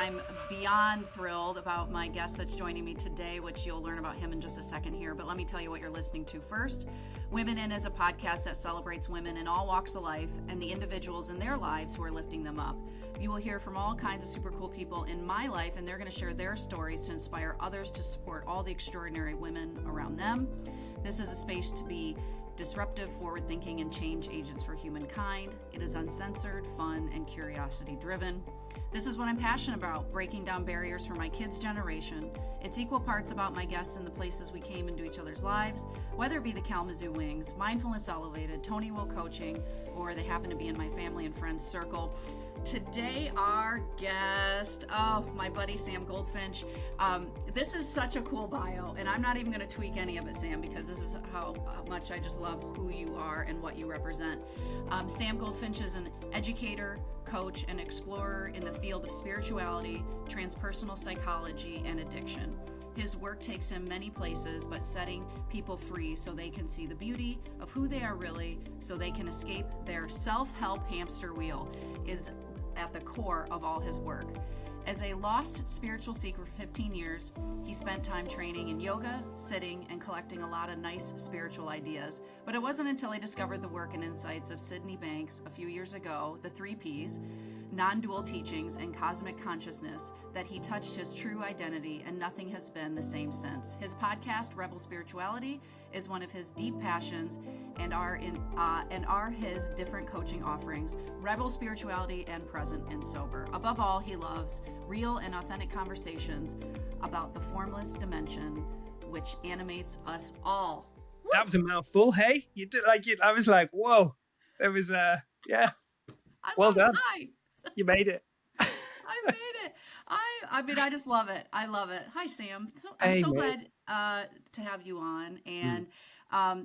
I'm beyond thrilled about my guest that's joining me today, which you'll learn about him in just a second here. But let me tell you what you're listening to first. Women In is a podcast that celebrates women in all walks of life and the individuals in their lives who are lifting them up. You will hear from all kinds of super cool people in my life, and they're going to share their stories to inspire others to support all the extraordinary women around them. This is a space to be disruptive, forward-thinking, and change agents for humankind. It is uncensored, fun, and curiosity-driven. This is what I'm passionate about, breaking down barriers for my kids' generation. It's equal parts about my guests and the places we came into each other's lives, whether it be the Kalamazoo Wings, Mindfulness Elevated, Tony Will Coaching, or they happen to be in my family and friends circle. Today, our guest, my buddy Sam Goldfinch. This is such a cool bio, and I'm not even going to tweak any of it, Sam, because this is how much I just love who you are and what you represent. Sam Goldfinch is an educator, coach, and explorer in the field of spirituality, transpersonal psychology, and addiction. His work takes him many places, but setting people free so they can see the beauty of who they are really, so they can escape their self-help hamster wheel, is at the core of all his work. As a lost spiritual seeker for 15 years, he spent time training in yoga, sitting, and collecting a lot of nice spiritual ideas. But it wasn't until he discovered the work and insights of Sydney Banks a few years ago, the 3 Ps, non-dual teachings, and cosmic consciousness, that he touched his true identity, and nothing has been the same since. His podcast, Rebel Spirituality, is one of his deep passions, and are his different coaching offerings, Rebel Spirituality and Present and Sober. Above all, he loves real and authentic conversations about the formless dimension, which animates us all. That was a mouthful. Hey, you did like it. I was like, whoa. There was yeah. Well done. You made it. I made it. I mean, I just love it. I love it. Hi, Sam. I'm so glad to have you on. And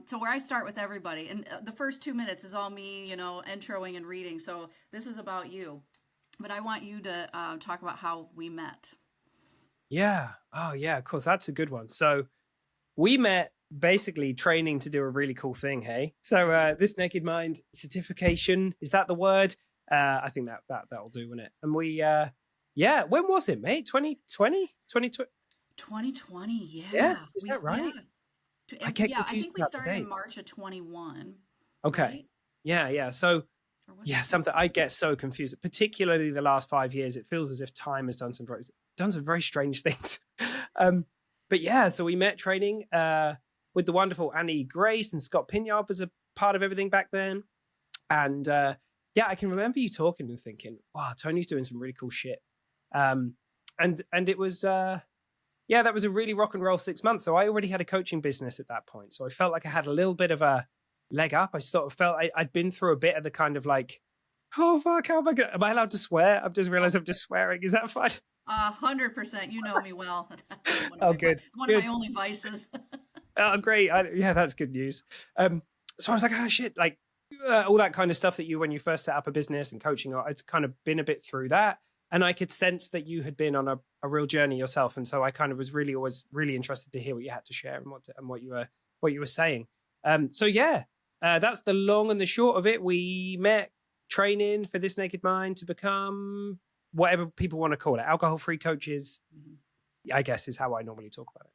so where I start with everybody, and the first 2 minutes is all me, introing and reading. So this is about you. But I want you to talk about how we met. Yeah. Oh, yeah, of course. That's a good one. So we met basically training to do a really cool thing, hey? So this Naked Mind certification, is that the word? I think that'll do, wouldn't it? And we, when was it, mate? 2020? 2020, yeah. Yeah, is that right? Yeah. I think we started in March of 21. Okay. Right? Yeah. So, something I get so confused, particularly the last 5 years. It feels as if time has done some very strange things. But yeah, so we met training with the wonderful Annie Grace, and Scott Pinyard was a part of everything back then. And I can remember you talking and thinking, wow, Tony's doing some really cool shit. And it was, that was a really rock and roll 6 months. So I already had a coaching business at that point. So I felt like I had a little bit of a leg up. I sort of felt I'd been through a bit of the kind of like, oh, fuck, am I allowed to swear? I've just realized I'm just swearing. Is that fine? 100%. You know me well. Good. One of my only vices. Oh, great. That's good news. So I was like, oh, shit, like all that kind of stuff that when you first set up a business and coaching, I'd kind of been a bit through that. And I could sense that you had been on a real journey yourself. And so I kind of was always really interested to hear what you had to share and what you were saying. That's the long and the short of it. We met training for This Naked Mind to become whatever people want to call it, alcohol-free coaches, I guess is how I normally talk about it.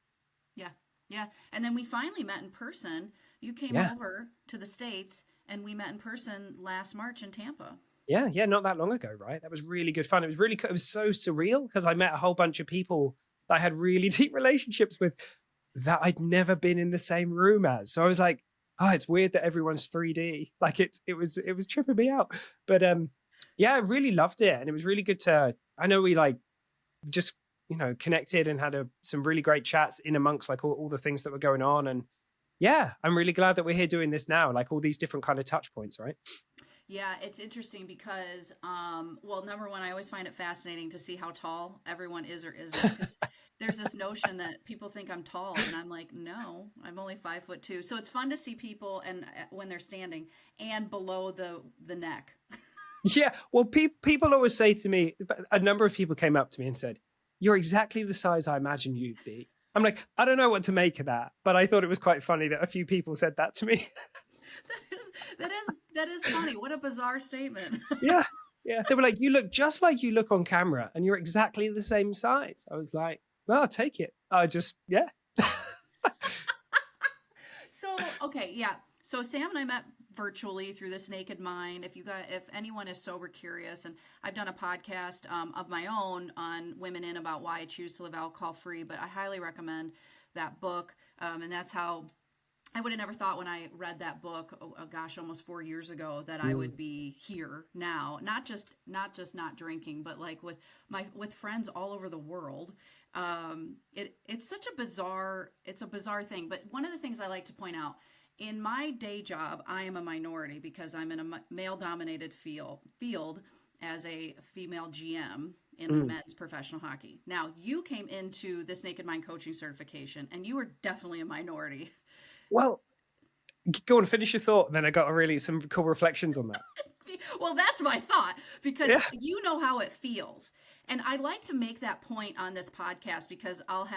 Yeah. And then we finally met in person. You came over to the States and we met in person last March in Tampa. Yeah, not that long ago, right? That was really good fun. It was so surreal because I met a whole bunch of people that I had really deep relationships with that I'd never been in the same room as. So I was like, oh, it's weird that everyone's 3D. Like it was tripping me out. But I really loved it. And it was really good I know we like just, connected and had some really great chats in amongst like all the things that were going on. And I'm really glad that we're here doing this now, like all these different kind of touch points, right? Yeah, it's interesting because, number one, I always find it fascinating to see how tall everyone is or isn't. There's this notion that people think I'm tall, and I'm like, no, I'm only 5'2". So it's fun to see people and when they're standing and below the neck. Yeah, well, people always say to me, a number of people came up to me and said, "You're exactly the size I imagined you'd be." I'm like, I don't know what to make of that, but I thought it was quite funny that a few people said that to me. That is funny. What a bizarre statement. Yeah. Yeah. They were like, you look just like you look on camera and you're exactly the same size. I was like, oh, I'll take it. Yeah. So, okay, yeah. So Sam and I met virtually through this Naked Mind. If anyone is sober curious, and I've done a podcast of my own on women in about why I choose to live alcohol free, but I highly recommend that book. And that's how I would have never thought when I read that book, oh gosh, almost 4 years ago, that I would be here now. Not drinking, but like with friends all over the world. It's such a bizarre thing. But one of the things I like to point out in my day job, I am a minority because I'm in a male dominated field as a female GM in men's professional hockey. Now, you came into this Naked Mind coaching certification, and you were definitely a minority. Well, go on, finish your thought. Then I got some cool reflections on that. Well, that's my thought because Yeah. you know how it feels. And I like to make that point on this podcast because I'll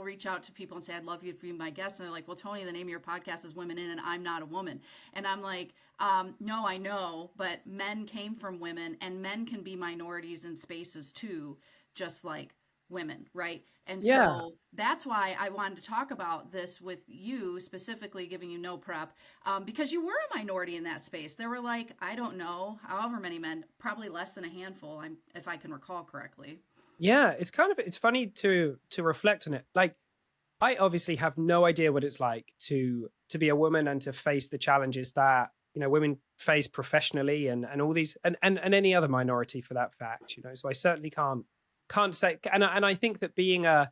reach out to people and say, I'd love you to be my guest. And they're like, well, Tony, the name of your podcast is Women In, and I'm not a woman. And I'm like, no, I know, but men came from women, and men can be minorities in spaces too, just like women, right? And Yeah. so that's why I wanted to talk about this with you, specifically giving you no prep, because you were a minority in that space. There were like, I don't know, however many men, probably less than a handful, if I can recall correctly. Yeah. It's funny to reflect on it. Like, I obviously have no idea what it's like to be a woman and to face the challenges that, women face professionally and all these and any other minority for that fact, So I certainly can't say, and I think that being a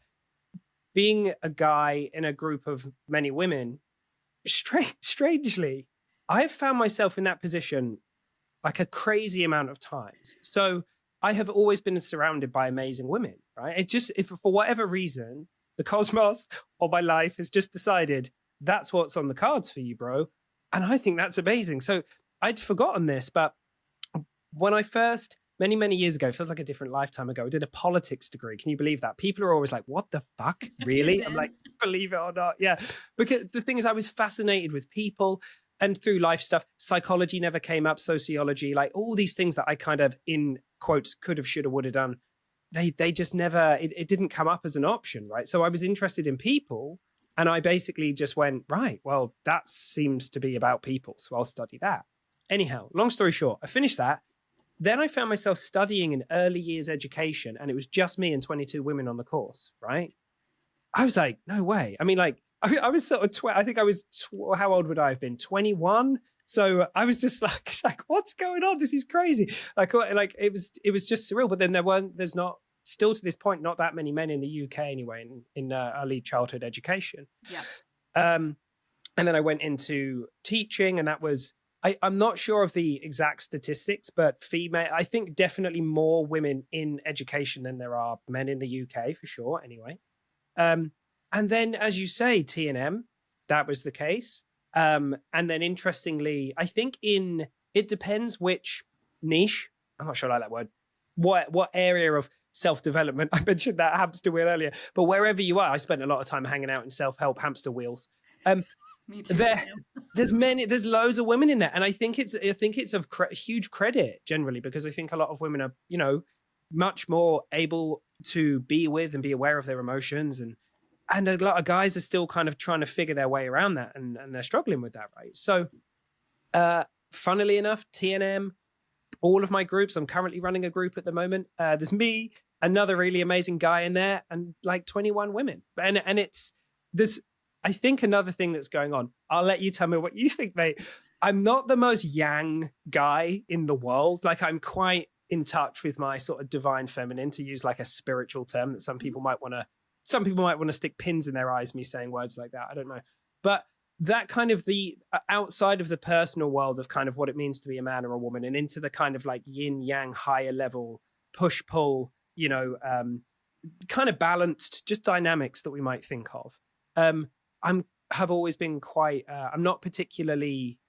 guy in a group of many women, strangely, I've found myself in that position like a crazy amount of times. So I have always been surrounded by amazing women, right? It just, if for whatever reason, the cosmos or my life has just decided that's what's on the cards for you, bro. And I think that's amazing. So I'd forgotten this, but when I first, many years ago, feels like a different lifetime ago, I did a politics degree. Can you believe that? People are always like, what the fuck? Really? I'm like, believe it or not. Yeah. Because the thing is, I was fascinated with people and through life stuff. Psychology never came up, sociology, like all these things that I kind of, in quotes, could have, should have, would have done. They just never, it didn't come up as an option, right? So I was interested in people, and I basically just went, right, well, that seems to be about people, so I'll study that. Anyhow, long story short, I finished that. Then I found myself studying in early years education, and it was just me and 22 women on the course, right? I was like, no way. I mean, like, I was sort of, I think I was, how old would I have been? 21. So I was just like, what's going on? This is crazy. Like it was just surreal. But then there's not, still to this point, not that many men in the UK anyway, in early childhood education. Yeah. And then I went into teaching, and that was, I'm not sure of the exact statistics, but I think definitely more women in education than there are men in the UK for sure. Anyway. And then, as you say, T&M, that was the case. And then interestingly, I think it depends which niche, I'm not sure I like that word, what area of self-development, I mentioned that hamster wheel earlier, but wherever you are, I spent a lot of time hanging out in self-help hamster wheels. Me too. There's loads of women in there. And I think it's of huge credit generally, because I think a lot of women are, much more able to be with and be aware of their emotions, and a lot of guys are still kind of trying to figure their way around that, and they're struggling with that, right? So funnily enough, T&M, all of my groups, I'm currently running a group at the moment, there's me, another really amazing guy in there, and like 21 women, and it's this. I think another thing that's going on, I'll let you tell me what you think, mate. I'm not the most yang guy in the world. Like, I'm quite in touch with my sort of divine feminine, to use like a spiritual term that some people might want to stick pins in their eyes, me saying words like that. I don't know. But that kind of the outside of the personal world of kind of what it means to be a man or a woman, and into the kind of like yin yang higher level push pull, kind of balanced, just dynamics that we might think of. Have always been quite, I'm not particularly,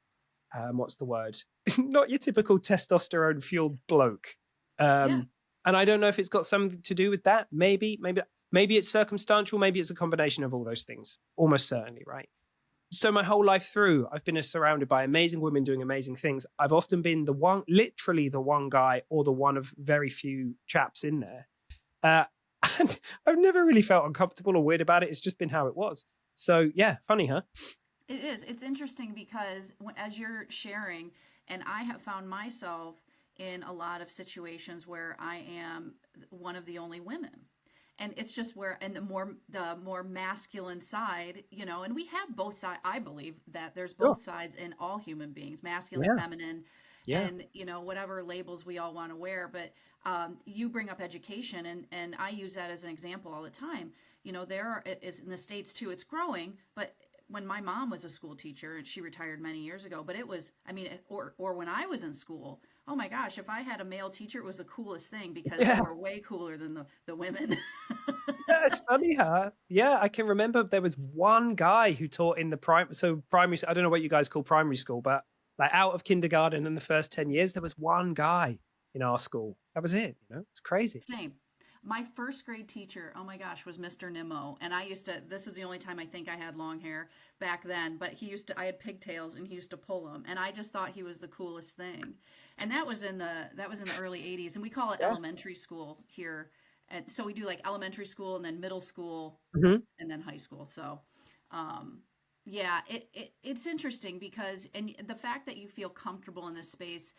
what's the word? Not your typical testosterone fueled bloke. And I don't know if it's got something to do with that. Maybe it's circumstantial. Maybe it's a combination of all those things. Almost certainly, right? so my whole life through, I've been surrounded by amazing women doing amazing things. I've often been the one, literally the one guy or the one of very few chaps in there. Uh, and I've never really felt uncomfortable or weird about it. It's just been how it was. So yeah, funny, huh? It is. It's interesting because as you're sharing, and I have found myself in a lot of situations where I am one of the only women. And it's just where, and the more masculine side, and we have both sides. I believe that there's both Sure. sides in all human beings, masculine, Yeah. feminine, Yeah. and whatever labels we all want to wear. But you bring up education, and I use that as an example all the time. There is in the States too. It's growing, but when my mom was a school teacher, and she retired many years ago, but it was, I mean, or when I was in school, oh my gosh, if I had a male teacher, it was the coolest thing because they Yeah. were way cooler than the women. Yeah, it's funny, huh? Yeah, I can remember there was one guy who taught in the primary. I don't know what you guys call primary school, but like out of kindergarten in the first 10 years, there was one guy in our school. That was it. It's crazy. Same. My first grade teacher, oh my gosh, was Mr. Nimmo. And this is the only time I think I had long hair back then, but I had pigtails and he used to pull them. And I just thought he was the coolest thing. And that was in the early 80s. And we call it Yeah. elementary school here. And so we do like elementary school and then middle school Hmm. and then high school. So, yeah, it's interesting because, and the fact that you feel comfortable in this space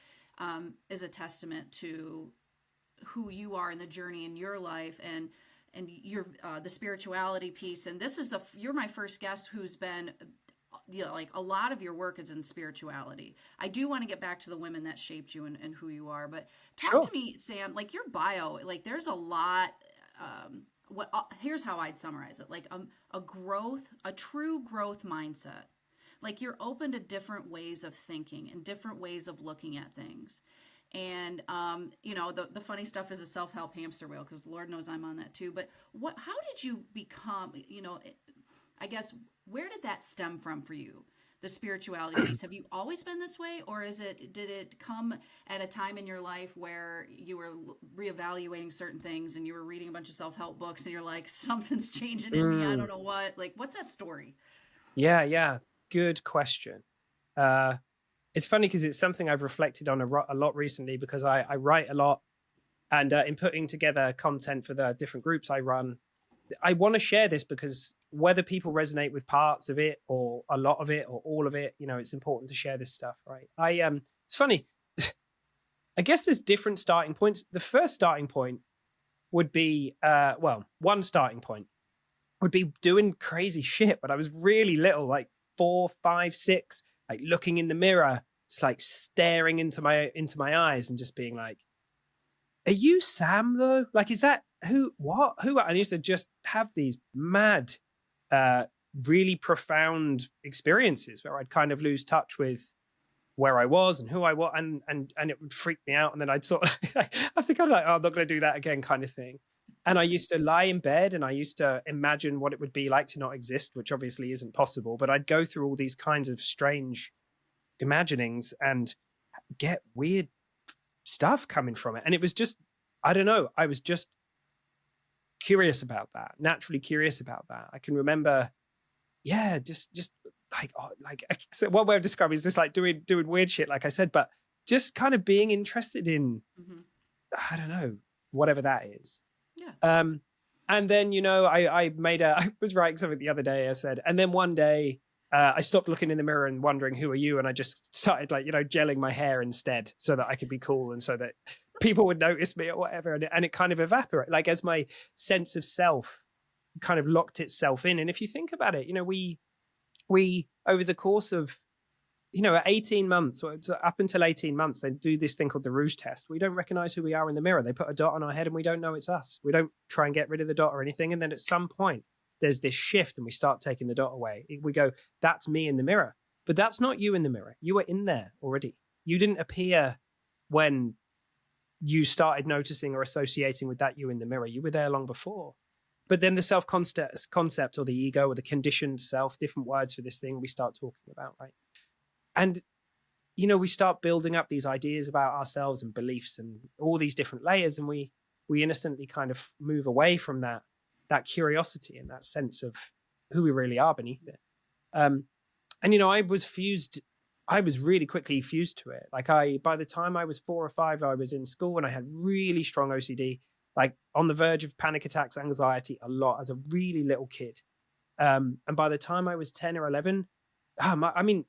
is a testament to who you are in the journey in your life and your the spirituality piece. And you're my first guest who's been like a lot of your work is in spirituality. I do want to get back to the women that shaped you and who you are, but talk to Sure. me, Sam, like your bio, like there's a lot. Here's how I'd summarize it: like a true growth mindset. Like you're open to different ways of thinking and different ways of looking at things. And the funny stuff is a self-help hamster wheel because Lord knows I'm on that too. But how did you become, I guess, where did that stem from for you? The spirituality piece. Have you always been this way, or did it come at a time in your life where you were reevaluating certain things and you were reading a bunch of self-help books and you're like, something's changing in me, I Mm. don't know what. Like, what's that story? Yeah. Yeah. Good question. Uh, it's funny because it's something I've reflected on a lot recently because I write a lot. And in putting together content for the different groups I run, I want to share this because whether people resonate with parts of it or a lot of it or all of it, it's important to share this stuff, right? It's funny. I guess there's different starting points. The first starting point would be, one starting point would be doing crazy shit when I was really little, like 4, 5, 6, like looking in the mirror, just like staring into my eyes and just being like, are you Sam though? Like, is that who? What? Who? I used to just have these mad, uh, really profound experiences where I'd kind of lose touch with where I was and who I was, and it would freak me out. And then I'd sort of have to kind of like, oh, I'm not going to do that again, kind of thing. And I used to lie in bed and I used to imagine what it would be like to not exist, which obviously isn't possible. But I'd go through all these kinds of strange imaginings and get weird stuff coming from it. And it was just, I don't know, I was just curious about that, naturally curious about that. I can remember, yeah, just like, oh, like, so one way of describing it is just like doing weird shit, like I said, but just kind of being interested in, Hmm. I don't know, whatever that is. Yeah. Um, and then, I was writing something the other day. I said, and then one day, I stopped looking in the mirror and wondering who are you, and I just started like gelling my hair instead, so that I could be cool and so that people would notice me or whatever. And it kind of evaporated, like as my sense of self kind of locked itself in. And if you think about it, we over the course of at 18 months or up until 18 months, they do this thing called the Rouge test. We don't recognize who we are in the mirror. They put a dot on our head and we don't know it's us. We don't try and get rid of the dot or anything. And then at some point, there's this shift and we start taking the dot away. We go, that's me in the mirror. But that's not you in the mirror. You were in there already. You didn't appear when you started noticing or associating with that you in the mirror. You were there long before. But then the self concept or the ego or the conditioned self, different words for this thing we start talking about, right? And we start building up these ideas about ourselves and beliefs and all these different layers, and we innocently kind of move away from that curiosity and that sense of who we really are beneath it. And, I was really quickly fused to it. Like by the time I was 4 or 5, I was in school and I had really strong OCD, like on the verge of panic attacks, anxiety a lot as a really little kid. And by the time I was 10 or 11, I mean,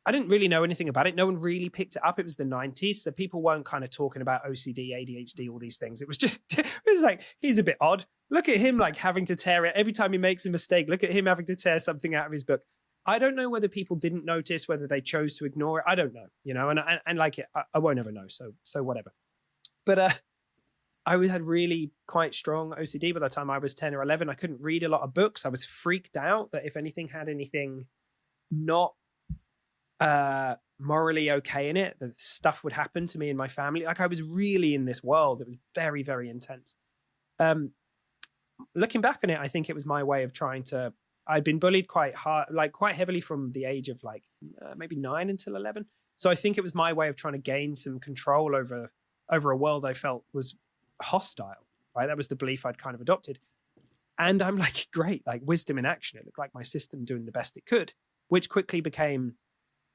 I didn't really know anything about it. No one really picked it up. It was the 90s. So people weren't kind of talking about OCD, ADHD, all these things. It was just, it was like, he's a bit odd. Look at him like having to tear it every time he makes a mistake. Look at him having to tear something out of his book. I don't know whether people didn't notice, whether they chose to ignore it. I don't know, and like it, I won't ever know. So whatever. But I had really quite strong OCD by the time I was 10 or 11. I couldn't read a lot of books. I was freaked out that if anything had anything not morally okay in it, that stuff would happen to me and my family. Like I was really in this world that was very, very intense. Looking back on it, I think it was my way of trying to, I'd been bullied quite hard, like quite heavily from the age of like maybe 9 until 11. So I think it was my way of trying to gain some control over a world I felt was hostile, right? That was the belief I'd kind of adopted. And I'm like, great, like wisdom in action. It looked like my system doing the best it could, which quickly became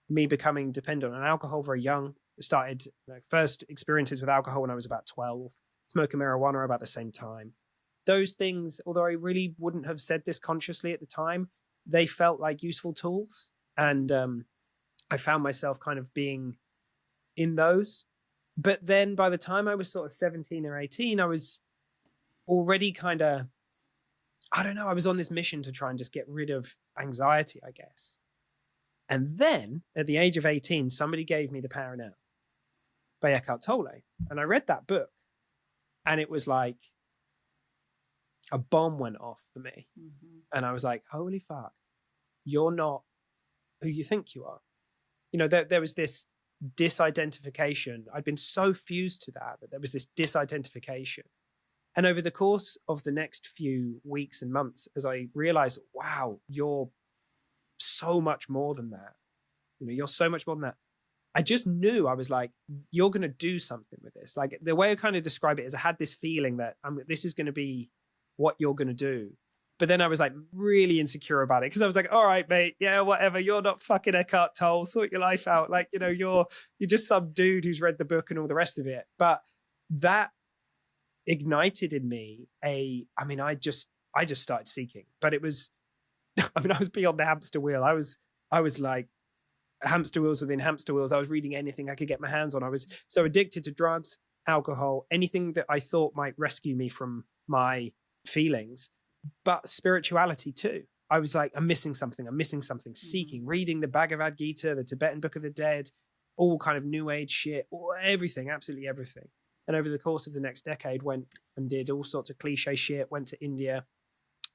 me becoming dependent on alcohol very young. It started first experiences with alcohol when I was about 12, smoking marijuana about the same time. Those things, although I really wouldn't have said this consciously at the time, they felt like useful tools. And I found myself kind of being in those. But then by the time I was sort of 17 or 18, I was already kind of, I don't know, I was on this mission to try and just get rid of anxiety, I guess. And then at the age of 18, somebody gave me The Power Now by Eckhart Tolle. And I read that book and it was like a bomb went off for me. Mm-hmm. And I was like, holy fuck, you're not who you think you are. There was this disidentification. I'd been so fused to that there was this disidentification. And over the course of the next few weeks and months, as I realized, wow, you're so much more than that. You're so much more than that. I just knew, I was like, you're going to do something with this. Like the way I kind of describe it is I had this feeling that this is going to be what you're going to do. But then I was like really insecure about it because I was like, all right, mate, yeah, whatever. You're not fucking Eckhart Tolle. Sort your life out. Like, you're just some dude who's read the book and all the rest of it. But that ignited in me I just started seeking. But it was, I was beyond the hamster wheel. I was like hamster wheels within hamster wheels. I was reading anything I could get my hands on. I was so addicted to drugs, alcohol, anything that I thought might rescue me from my feelings, but spirituality too. I was like, I'm missing something, seeking, reading the Bhagavad Gita, the Tibetan Book of the Dead, all kind of new age shit, everything, absolutely everything. And over the course of the next decade, went and did all sorts of cliche shit, went to India.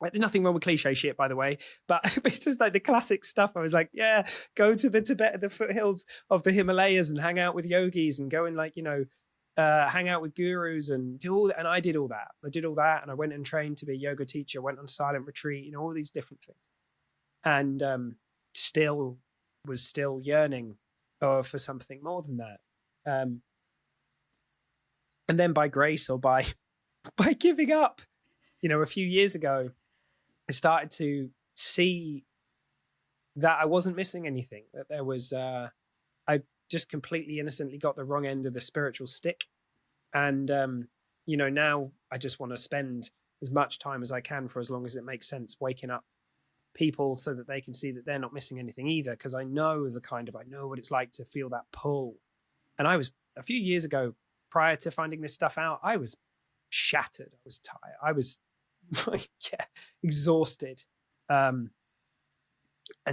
There's nothing wrong with cliche shit, by the way, but it's just like the classic stuff. I was like, yeah, go to the foothills of the Himalayas and hang out with yogis and go and hang out with gurus and do all that. And I did all that. And I went and trained to be a yoga teacher, went on silent retreat, all these different things. And still yearning for something more than that. And then by grace or by giving up, a few years ago, I started to see that I wasn't missing anything, that there was, I just completely innocently got the wrong end of the spiritual stick. And, now I just want to spend as much time as I can for as long as it makes sense, waking up people so that they can see that they're not missing anything either. Because I know what it's like to feel that pull. And I was, a few years ago, prior to finding this stuff out, I was shattered. I was tired. I was exhausted, and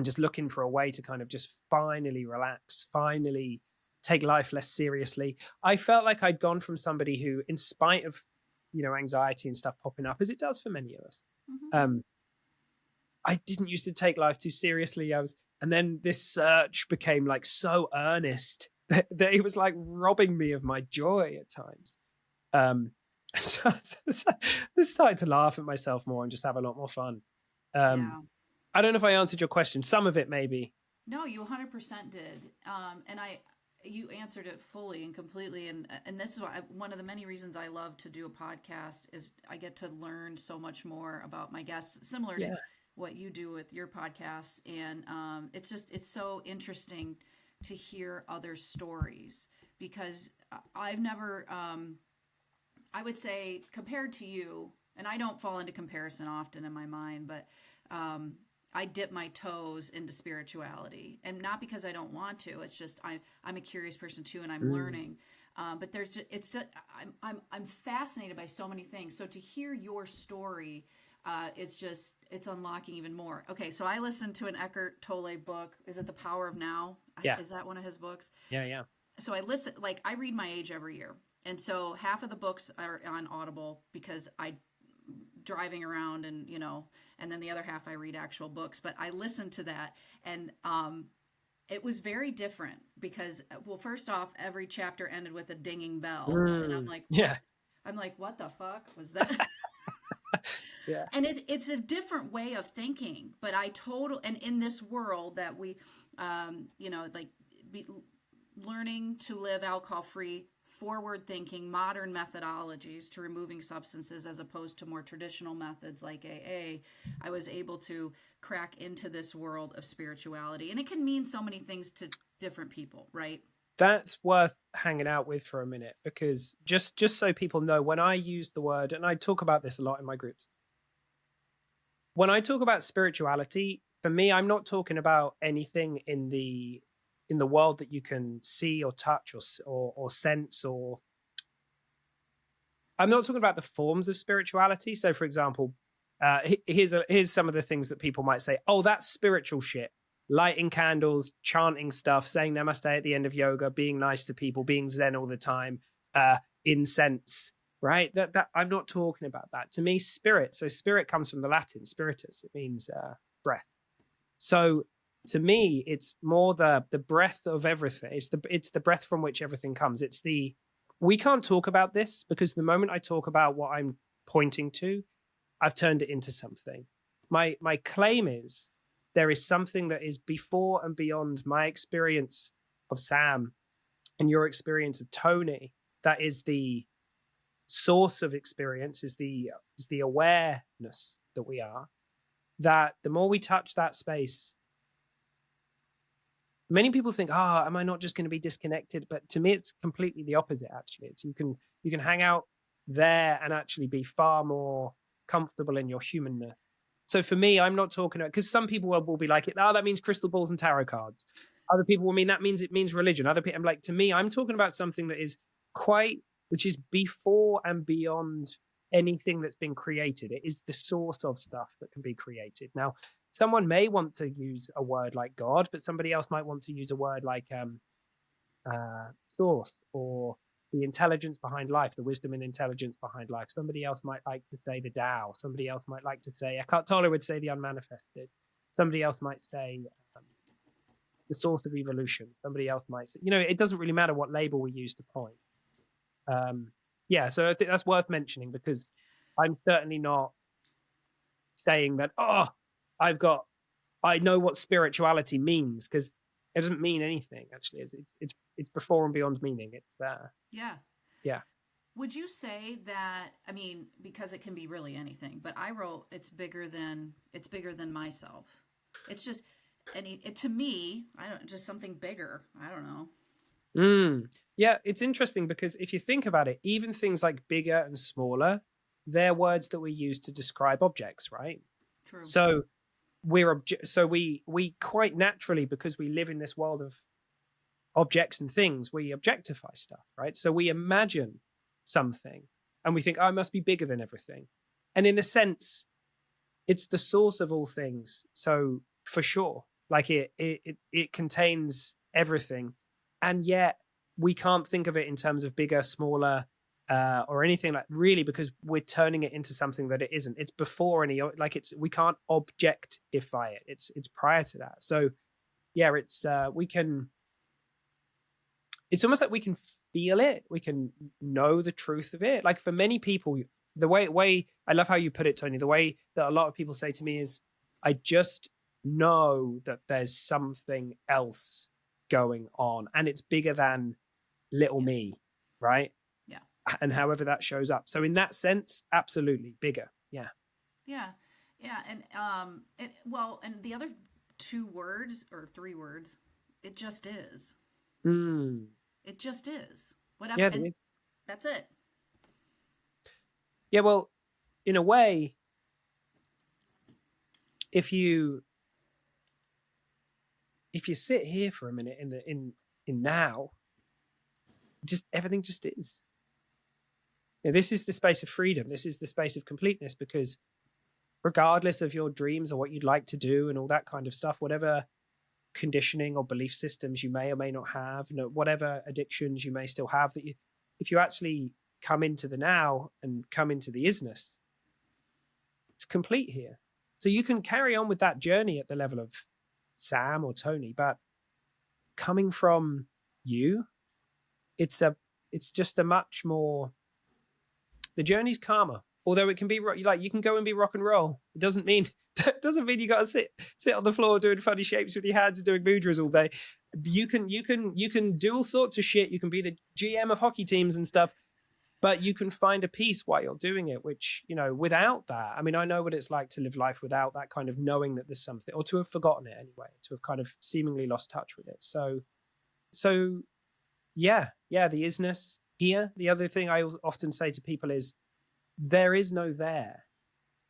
just looking for a way to kind of just finally relax, finally take life less seriously. I felt like I'd gone from somebody who, in spite of anxiety and stuff popping up, as it does for many of us, I didn't used to take life too seriously. And then this search became like so earnest that it was like robbing me of my joy at times. So I started to laugh at myself more and just have a lot more fun. I don't know if I answered your question. Some of it maybe. No, you 100% did. And you answered it fully and completely. And this is one of the many reasons I love to do a podcast is I get to learn so much more about my guests, similar to what you do with your podcast, and it's so interesting to hear other stories because I've never I would say compared to you, and I don't fall into comparison often in my mind, but I dip my toes into spirituality, and not because I don't want to. It's just I'm a curious person too, and I'm learning. But there's just, it's just, I'm fascinated by so many things. So to hear your story, it's unlocking even more. Okay, so I listened to an Eckhart Tolle book. Is it The Power of Now? Yeah. Is that one of his books? Yeah. So I listen, like I read my age every year, and so half of the books are on Audible because I driving around and and then the other half I read actual books. But I listened to that, and it was very different because, well, first off, every chapter ended with a dinging bell, and I'm like, what? Yeah. I'm like, what the fuck was that? Yeah. And it's a different way of thinking, but and in this world that we, like be, learning to live alcohol free, forward thinking, modern methodologies to removing substances as opposed to more traditional methods like AA, I was able to crack into this world of spirituality. And it can mean so many things to different people, right? That's worth hanging out with for a minute, because just so people know, when I use the word, and I talk about this a lot in my groups, when I talk about spirituality, for me, I'm not talking about anything in the world that you can see or touch or sense, or I'm not talking about the forms of spirituality. So, for example, here's some of the things that people might say. Oh, that's spiritual shit. Lighting candles, chanting stuff, saying namaste at the end of yoga, being nice to people, being zen all the time, incense, right? That I'm not talking about that. To me, spirit. So spirit comes from the Latin spiritus. It means breath. So to me, it's more the breath of everything. It's the breath from which everything comes. We can't talk about this because the moment I talk about what I'm pointing to, I've turned it into something. My claim is there is something that is before and beyond my experience of Sam and your experience of Tony. That is the source of experience, is the awareness that we are. That the more we touch that space, many people think, oh, am I not just going to be disconnected? But to me, it's completely the opposite, actually. It's you can hang out there and actually be far more comfortable in your humanness. So for me, I'm not talking about, because some people will be like, oh, that means crystal balls and tarot cards. Other people will mean that means it means religion. Other people, I'm like, to me, I'm talking about something that is which is before and beyond anything that's been created. It is the source of stuff that can be created. Now, someone may want to use a word like God, but somebody else might want to use a word like source, or the intelligence behind life, the wisdom and intelligence behind life. Somebody else might like to say the Tao. Somebody else might like to say, Eckhart Tolle would say the unmanifested. Somebody else might say the source of evolution. Somebody else might say, it doesn't really matter what label we use to point. So I think that's worth mentioning, because I'm certainly not saying that, I know what spirituality means, because it doesn't mean anything, actually. It's before and beyond meaning. It's Yeah. Would you say that, I mean, because it can be really anything, but I wrote it's bigger than myself. It's just to me, I don't, just something bigger. I don't know. Yeah, it's interesting, because if you think about it, even things like bigger and smaller, they're words that we use to describe objects, right? True. So we quite naturally, because we live in this world of objects and things, we objectify stuff, right? So we imagine something and we think, oh, it must be bigger than everything. And in a sense, it's the source of all things. So for sure, like it contains everything. And yet we can't think of it in terms of bigger, smaller, or anything like, really, because we're turning it into something that it isn't. It's before any, like, we can't objectify it. It's prior to that. So yeah, it's it's almost like we can feel it. We can know the truth of it. Like, for many people, the way I love how you put it, Tony, the way that a lot of people say to me is, I just know that there's something else going on, and it's bigger than little me, right? Yeah. And however that shows up. So in that sense, absolutely bigger. Yeah. Yeah. Yeah, and the other two words or three words, it just is. Mm. It just is. Whatever, Yeah, there and is. that's it. Yeah, well, in a way, if you sit here for a minute in now, just everything just is. You know, this is the space of freedom. This is the space of completeness, because regardless of your dreams or what you'd like to do and all that kind of stuff, whatever conditioning or belief systems you may or may not have, you know, whatever addictions you may still have, that you, if you actually come into the now and come into the isness, it's complete here. So you can carry on with that journey at the level of Sam or Tony, but coming from you, it's a it's just a much more, the journey's calmer. Although it can be like, you can go and be rock and roll. It doesn't mean you got to sit on the floor doing funny shapes with your hands and doing mudras all day. You can do all sorts of shit. You can be the GM of hockey teams and stuff, but you can find a peace while you're doing it, which, you know, without that, I mean, I know what it's like to live life without that kind of knowing that there's something, or to have forgotten it anyway, to have kind of seemingly lost touch with it. So yeah, the isness here. The other thing I often say to people is, there is no there.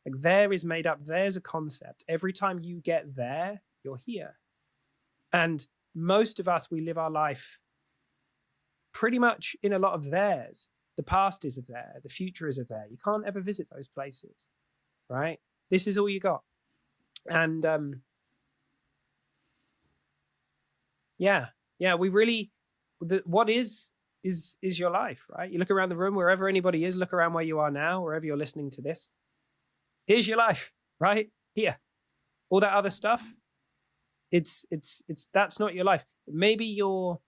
Like, there is made up. There's a concept. Every time you get there, you're here. And most of us, we live our life pretty much in a lot of theirs. The past is a there. The future is a there. You can't ever visit those places, right? This is all you got. And yeah, we really, what is your life, right? You look around the room, wherever anybody is, look around where you are now, wherever you're listening to this. Here's your life, right here. All that other stuff, it's that's not your life. Maybe you're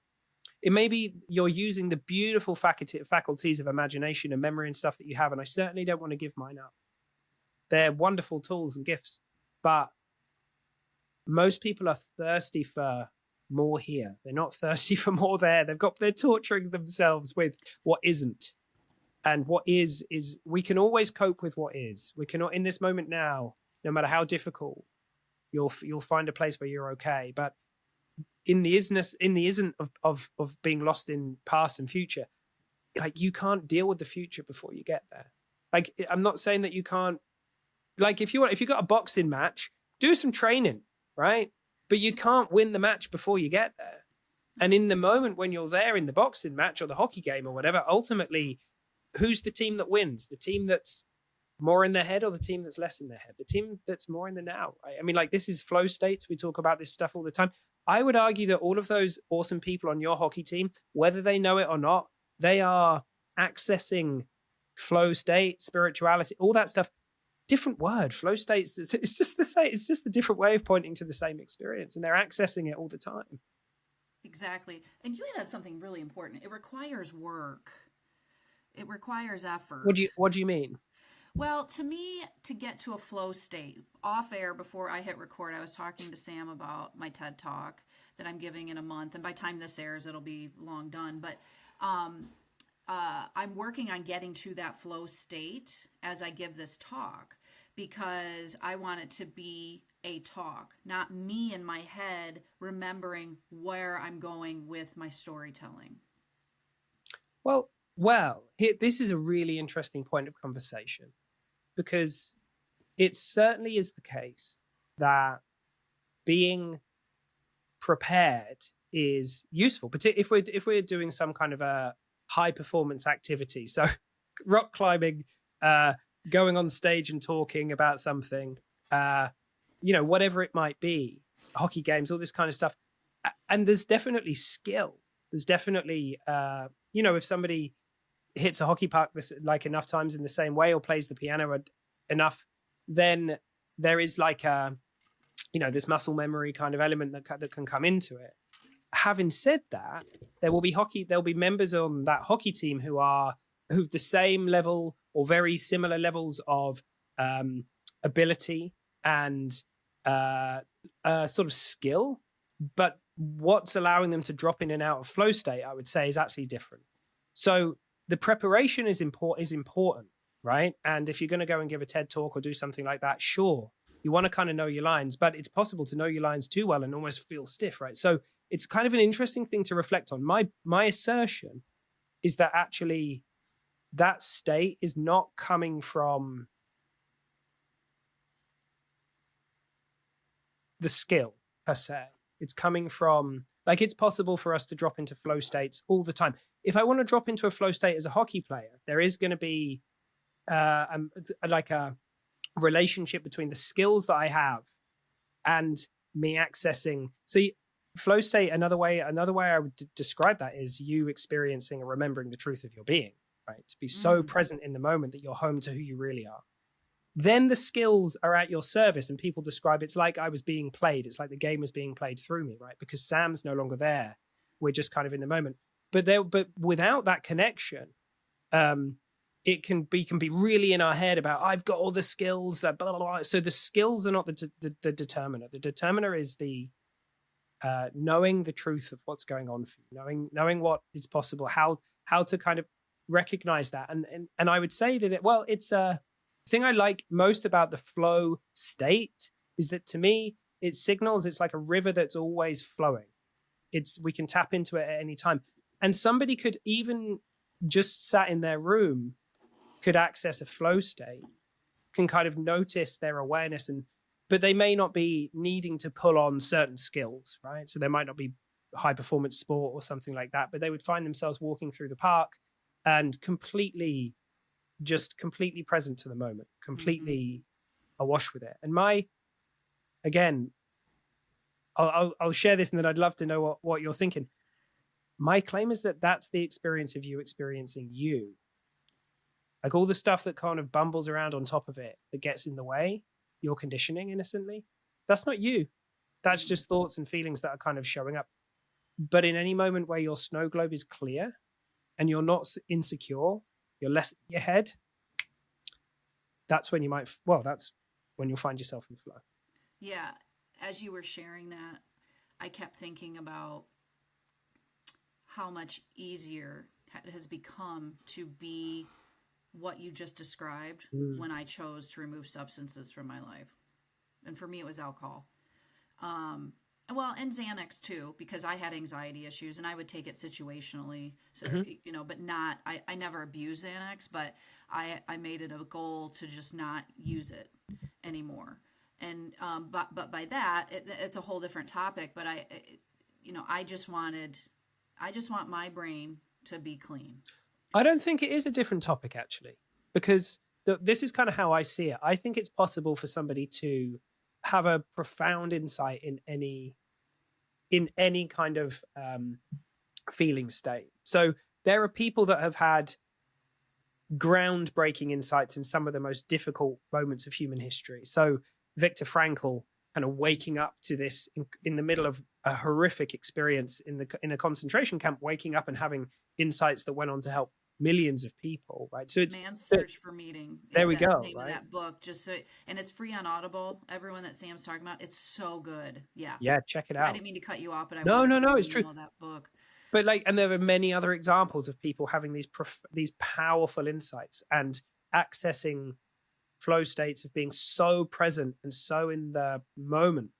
using the beautiful faculties of imagination and memory and stuff that you have, and I certainly don't want to give mine up. They're wonderful tools and gifts, but most people are thirsty for more here. They're not thirsty for more there. They're torturing themselves with what isn't. And what is we can always cope with what is. We cannot, in this moment now, no matter how difficult, you'll find a place where you're okay. But in the isn't of being lost in past and future, like, you can't deal with the future before you get there. Like, I'm not saying that you can't, like, if you got a boxing match, do some training, right? But you can't win the match before you get there. And in the moment when you're there in the boxing match or the hockey game or whatever, ultimately, who's the team that wins? The team that's more in their head, or the team that's less in their head? The team that's more in the now. I mean, like, this is flow states. We talk about this stuff all the time. I would argue that all of those awesome people on your hockey team, whether they know it or not, they are accessing flow state, spirituality, all that stuff. Different word, flow states. It's just the same. It's just a different way of pointing to the same experience, and they're accessing it all the time. Exactly. And you had something really important. It requires work. It requires effort. What do you mean? Well, to me, to get to a flow state, off air before I hit record, I was talking to Sam about my TED Talk that I'm giving in a month. And by the time this airs, it'll be long done. But I'm working on getting to that flow state as I give this talk, because I want it to be a talk, not me in my head remembering where I'm going with my storytelling. Well, this is a really interesting point of conversation, because it certainly is the case that being prepared is useful, particularly if we're doing some kind of a high performance activity. So rock climbing, going on stage and talking about something, whatever it might be, hockey games, all this kind of stuff. And there's definitely skill. There's definitely, if somebody hits a hockey puck like enough times in the same way, or plays the piano enough, then there is like this muscle memory kind of element that can come into it. Having said that, there'll be members on that hockey team who've the same level or very similar levels of ability and sort of skill, but what's allowing them to drop in and out of flow state, I would say, is actually different. So the preparation is important, right? And if you're going to go and give a TED talk or do something like that, sure, You want to kind of know your lines, but it's possible to know your lines too well and almost feel stiff, right? So it's kind of an interesting thing to reflect on. My assertion is that actually that state is not coming from the skill per se. It's coming from, like, it's possible for us to drop into flow states all the time. If I want to drop into a flow state as a hockey player, there is going to be like a relationship between the skills that I have and me accessing. See, flow state, another way I would describe that is you experiencing and remembering the truth of your being, right? To be so present in the moment that you're home to who you really are. Then the skills are at your service, and people describe it's like I was being played. It's like the game was being played through me, right? Because Sam's no longer there. We're just kind of in the moment. But without that connection, it can be really in our head about I've got all the skills, blah, blah, blah. So the skills are not the determiner. The determiner is the knowing the truth of what's going on for you, knowing what is possible, how to kind of recognize that. And I would say that it's the thing I like most about the flow state is that to me, it signals it's like a river that's always flowing. We can tap into it at any time. And somebody could even just sat in their room could access a flow state, can kind of notice their awareness, but they may not be needing to pull on certain skills, right? So there might not be high performance sport or something like that, but they would find themselves walking through the park and completely present to the moment, completely awash with it. And again, I'll share this and then I'd love to know what you're thinking. My claim is that that's the experience of you experiencing you. Like all the stuff that kind of bumbles around on top of it that gets in the way, your conditioning innocently, that's not you. That's just thoughts and feelings that are kind of showing up. But in any moment where your snow globe is clear and you're not insecure, you're less in your head, that's when that's when you'll find yourself in flow. Yeah. As you were sharing that, I kept thinking about how much easier it has become to be what you just described when I chose to remove substances from my life. And for me, it was alcohol. And Xanax too, because I had anxiety issues and I would take it situationally. So, but not, I never abused Xanax, but I made it a goal to just not use it anymore. And, but by that, it's a whole different topic, but I just want my brain to be clean. I don't think it is a different topic, actually, because this is kind of how I see it. I think it's possible for somebody to have a profound insight in any kind of feeling state. So there are people that have had groundbreaking insights in some of the most difficult moments of human history. So Viktor Frankl kind of waking up to this in the middle of a horrific experience in a concentration camp, waking up and having insights that went on to help millions of people, right? So it's Man's Search for Meaning. There we go. Name right? Of that book, and it's free on Audible. Everyone that Sam's talking about, it's so good. Yeah. Yeah, check it out. I didn't mean to cut you off, but No, it's true. That book. But and there are many other examples of people having these powerful insights and accessing flow states of being so present and so in the moment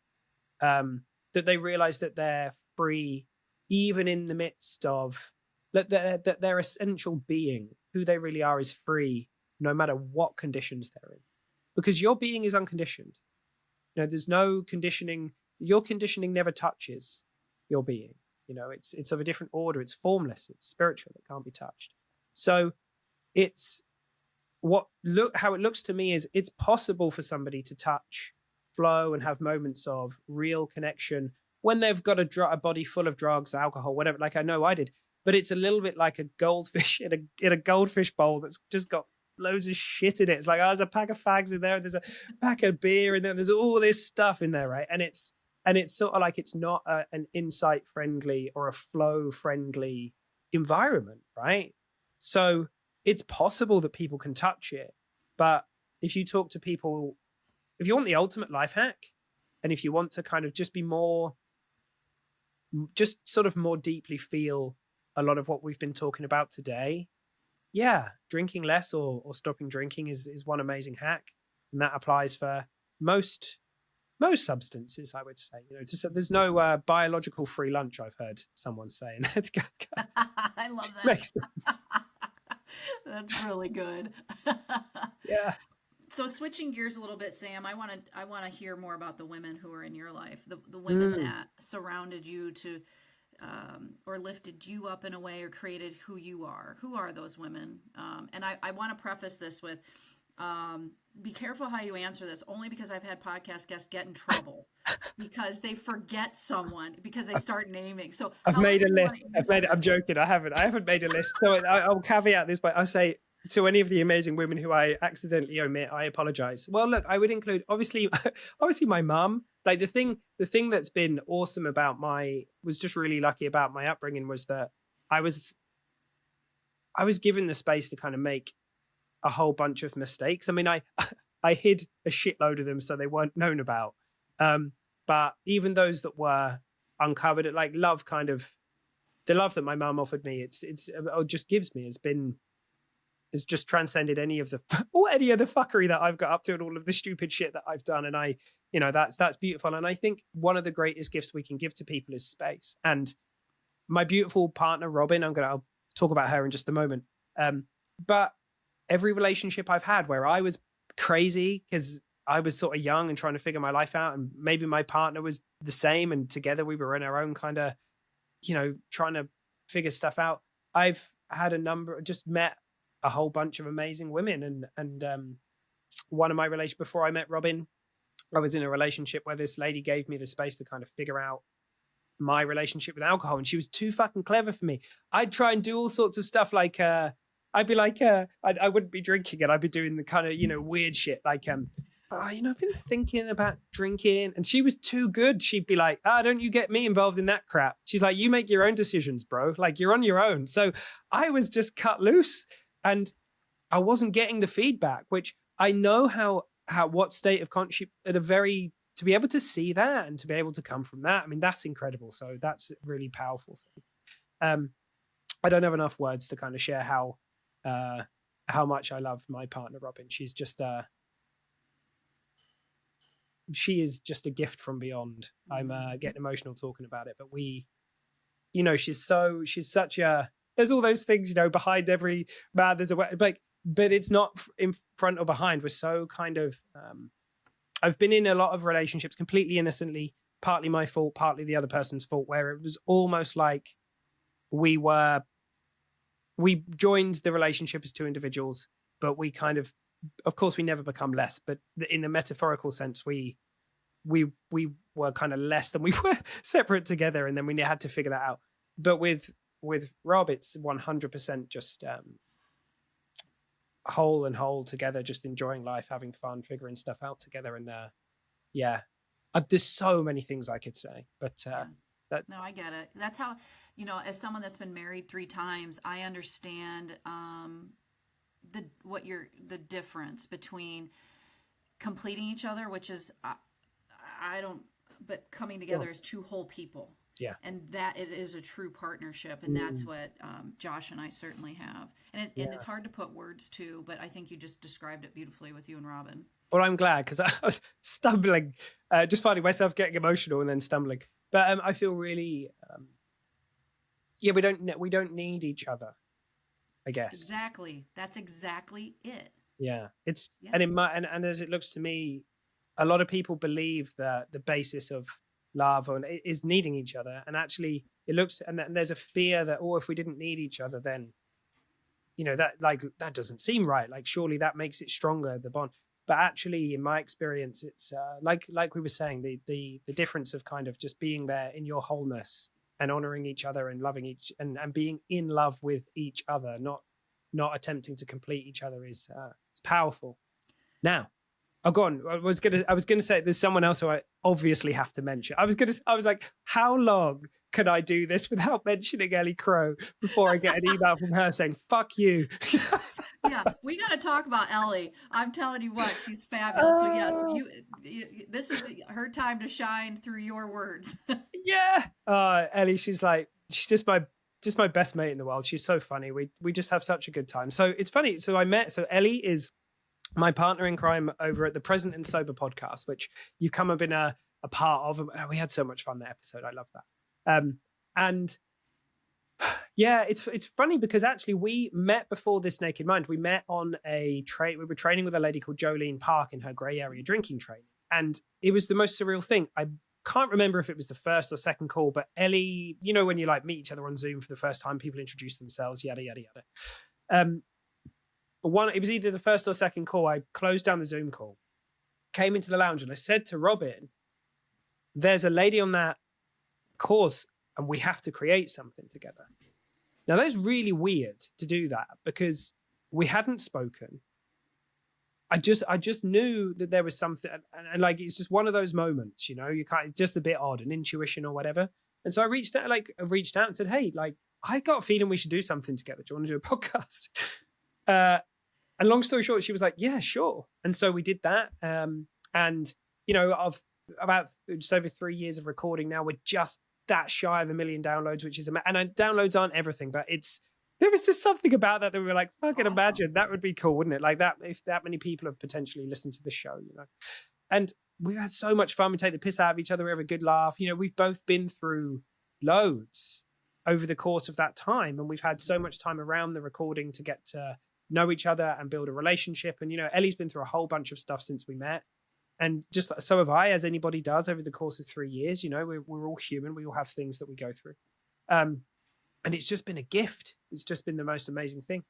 that they realize that they're free, even in the midst of that their essential being, who they really are, is free, no matter what conditions they're in, because your being is unconditioned. There's no conditioning. Your conditioning never touches your being. It's of a different order. It's formless. It's spiritual. It can't be touched. So it's how it looks to me is it's possible for somebody to touch flow and have moments of real connection when they've got a body full of drugs, alcohol, whatever. Like I know I did, but it's a little bit like a goldfish in a goldfish bowl that's just got loads of shit in it. It's like, there's a pack of fags in there, and there's a pack of beer in there, there's all this stuff in there, right? And it's sort of like it's not an insight friendly or a flow friendly environment, right? So it's possible that people can touch it, but if you talk to people, if you want the ultimate life hack, and if you want to kind of just be just sort of more deeply feel a lot of what we've been talking about today, drinking less or stopping drinking is one amazing hack. And that applies for most substances, I would say. There's no biological free lunch, I've heard someone say. I love that. Makes sense. That's really good. Yeah. So switching gears a little bit, Sam, I want to hear more about the women who are in your life, the women that surrounded you to or lifted you up in a way or created who you are. Who are those women? And I want to preface this with be careful how you answer this, only because I've had podcast guests get in trouble because they forget someone because they start naming. So I've made a list. I'm joking. I haven't made a list. So I'll caveat this by I'll say to any of the amazing women who I accidentally omit, I apologize. Well, look, I would include obviously my mum. Like the thing that's been awesome about was just really lucky about my upbringing was that I was given the space to kind of make a whole bunch of mistakes. I mean, I hid a shitload of them so they weren't known about. But even those that were uncovered, like the love that my mum offered me, it just gives me has just transcended any of the fuckery that I've got up to and all of the stupid shit that I've done. And that's beautiful. And I think one of the greatest gifts we can give to people is space. And my beautiful partner, Robin, I'll talk about her in just a moment. But every relationship I've had where I was crazy because I was sort of young and trying to figure my life out, and maybe my partner was the same, and together we were in our own kind of, trying to figure stuff out. I've had just met a whole bunch of amazing women, and one of my relations before I met Robin, I was in a relationship where this lady gave me the space to kind of figure out my relationship with alcohol, and she was too fucking clever for me. I'd try and do all sorts of stuff like I'd be like I wouldn't be drinking, and I'd be doing the kind of weird shit like I've been thinking about drinking, and she was too good. She'd be like, don't you get me involved in that crap. She's like, you make your own decisions, bro. Like, you're on your own. So I was just cut loose, and I wasn't getting the feedback, which I know what state of conscience to be able to see that and to be able to come from that. I mean, that's incredible. So that's a really powerful thing. I don't have enough words to kind of share how much I love my partner, Robin. She's just she is just a gift from beyond. I'm getting emotional talking about it, but she's such a, there's all those things, behind every man there's a way, but it's not in front or behind. We're so kind of I've been in a lot of relationships completely innocently, partly my fault, partly the other person's fault, where it was almost like we joined the relationship as two individuals, but we kind of course we never become less, but in a metaphorical sense, we were kind of less than we were separate together, and then we had to figure that out. But with Rob, it's 100% just whole together, just enjoying life, having fun, figuring stuff out together. And there's so many things I could say, but no, I get it. That's how, as someone that's been married 3 times, I understand the difference between completing each other, which is but coming together as 2 whole people. Yeah. And that is a true partnership, and that's what Josh and I certainly have. And it's hard to put words to, but I think you just described it beautifully with you and Robin. Well, I'm glad, because I was stumbling, just finding myself getting emotional and then stumbling. But I feel really, we don't need each other, I guess. Exactly. That's exactly it. Yeah. And as it looks to me, a lot of people believe that the basis of love is needing each other, and actually it looks, and there's a fear that, if we didn't need each other, then that doesn't seem right. Like, surely that makes it stronger, the bond. But actually, in my experience, it's like we were saying, the difference of kind of just being there in your wholeness and honoring each other and loving and being in love with each other, not attempting to complete each other, is it's powerful. Now, go on. I was gonna say there's someone else who I obviously have to mention. I was like, how long can I do this without mentioning Ellie Crow before I get an email from her saying "fuck you"? Yeah, we got to talk about Ellie. I'm telling you what, she's fabulous. So yes, this is her time to shine through your words. Yeah, Ellie, she's just my best mate in the world. She's so funny. We just have such a good time. So it's funny. So Ellie is my partner in crime over at the Present and Sober podcast, which you've come and been a part of. We had so much fun that episode. I love that. And yeah, it's funny because actually we met before this Naked Mind. We met on we were training with a lady called Jolene Park in her grey area drinking training. And it was the most surreal thing. I can't remember if it was the first or second call, but Ellie, you know, when you like meet each other on Zoom for the first time, people introduce themselves, yada, yada, yada. It was either the first or second call. I closed down the Zoom call, came into the lounge, and I said to Robin, there's a lady on that course and we have to create something together. Now, that's really weird to do that because we hadn't spoken. I just knew that there was something, and like, it's just one of those moments, you know, it's just a bit odd, an intuition or whatever. And so I reached out and said, hey, like, I got a feeling we should do something together. Do you want to do a podcast? And long story short, she was like, yeah, sure. And so we did that. And, you know, of about just over 3 years of recording now, we're just that shy of 1 million downloads, which is, and downloads aren't everything, but there was just something about that we were like, fucking awesome. Imagine, that would be cool, wouldn't it? Like that, if that many people have potentially listened to the show, you know. And we've had so much fun. We take the piss out of each other. We have a good laugh. You know, we've both been through loads over the course of that time. And we've had so much time around the recording to get to know each other and build a relationship. And, you know, Ellie's been through a whole bunch of stuff since we met. And just so have I, as anybody does over the course of 3 years. You know, we're all human. We all have things that we go through. And it's just been a gift. It's just been the most amazing thing.